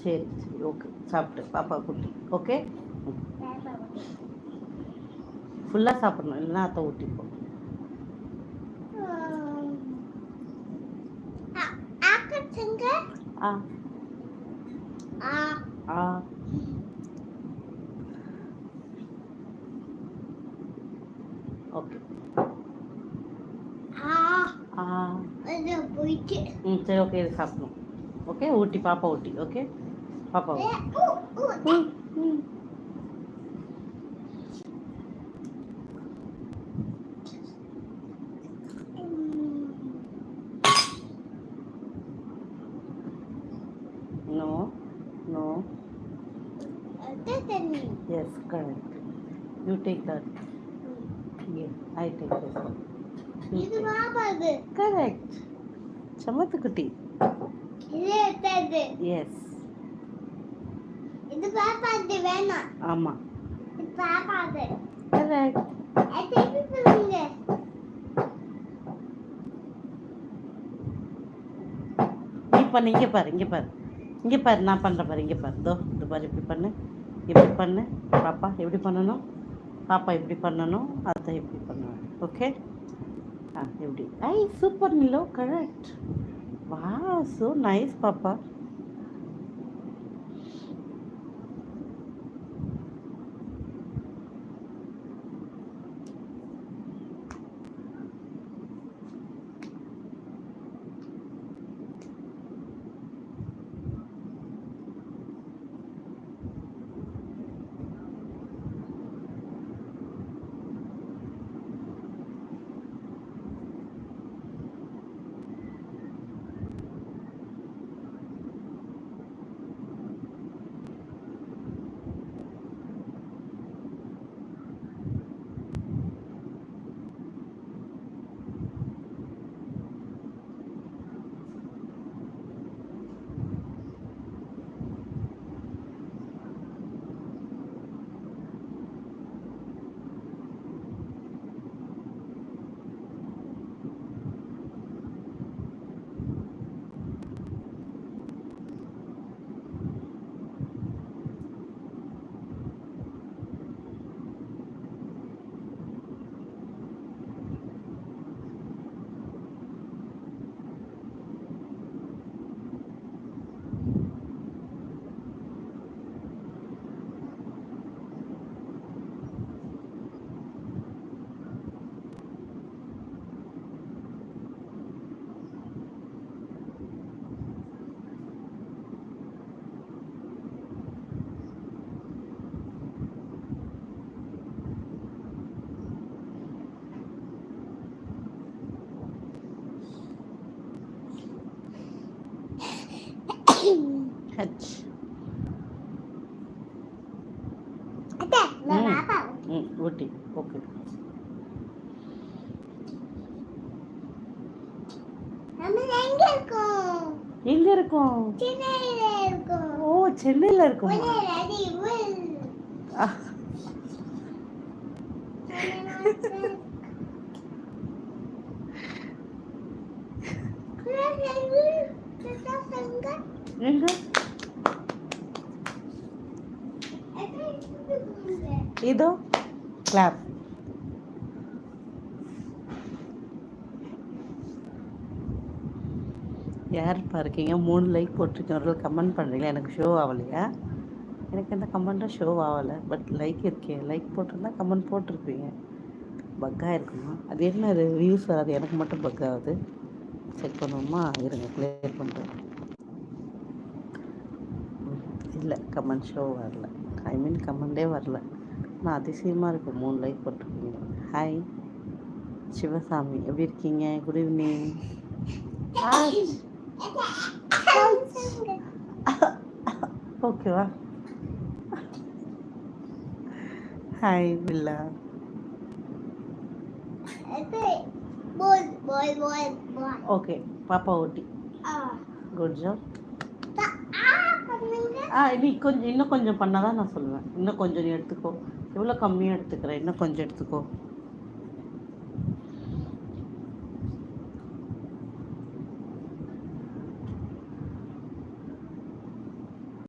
சரி சரி ஓகே சாப்பிட்டு பாப்பா குட்டி ஓகே ஃபுல்லாக சாப்பிடணும் இல்லைன்னா அத்தை ஊட்டிப்போம் ஆ ஆ ஓகே சரி ஓகே இது சாப்பிடணும் ஓகே ஊட்டி பாப்பா ஊட்டி ஓகே பாப்பா no no yes correct you take that yeah I take this one இது பாபாது correct சமத்து குட்டி இது எடுத்தது yes இது பாபாது வேணாம் ஆமா இது பாபாது correct அது சொல்லுங்க நீ பண்ணு இங்கே பாரு இங்கே பாரு இங்கே பாரு நான் பண்ணுறேன் பாரு இங்கே பாரு இதோ இது பாரு இப்படி பண்ணு இப்படி பண்ணு பாப்பா எப்படி பண்ணணும் பாப்பா இப்படி பண்ணணும் அதை இப்படி பண்ணணும் ஓகே ஆ எப்படி ஐ சூப்பர் நிலோ கரெக்ட் வா ஸோ நைஸ் பாப்பா ஹச் அத்தை நான் பாப்பா ஊட்டி ஓகே நம்ம எங்க இருக்கோம் எங்க இருக்கோம் சென்னையில இருக்கோம் ஓ சென்னையில் இருக்கோமா ஒரே ரெடி வில் எங்க இதோ கிளாப் யார் இருக்கீங்க 3 லைக் போட்டிருக்கேன் ஒரு கமெண்ட் பண்ணுறீங்களா எனக்கு ஷோ ஆகலையா எனக்கு எந்த கமெண்ட்டும் ஷோ ஆகலை பட் லைக் இருக்கேன் லைக் போட்டிருந்தா கமெண்ட் போட்டிருப்பீங்க பக்காக இருக்குமா அது என்ன அது வியூஸ் வராது எனக்கு மட்டும் பக் ஆகுது செக் பண்ணுவோமா இருங்க கிளியர் பண்ணுறேன் இல்லை கமெண்ட் ஷோ வரல ஐ மீன் கமெண்டே வரல நான் அதிசயமாக இருக்கும் 3 லைக் போட்டிருக்கீங்க ஹாய் சிவசாமி எப்படி இருக்கீங்க குட் ஈவினிங் ஓகேவா ஹாய் பில்லா ஓகே பாப்பா ஊட்டி குட் ஜாப் நீ கொஞ்சம் இன்னும் கொஞ்சம் பண்ணாதான் நான் சொல்லுவேன் இன்னும் கொஞ்சம் நீ எடுத்துக்கோ எவ்வளோ கம்மியாக எடுத்துக்கிறேன் இன்னும் கொஞ்சம் எடுத்துக்கோ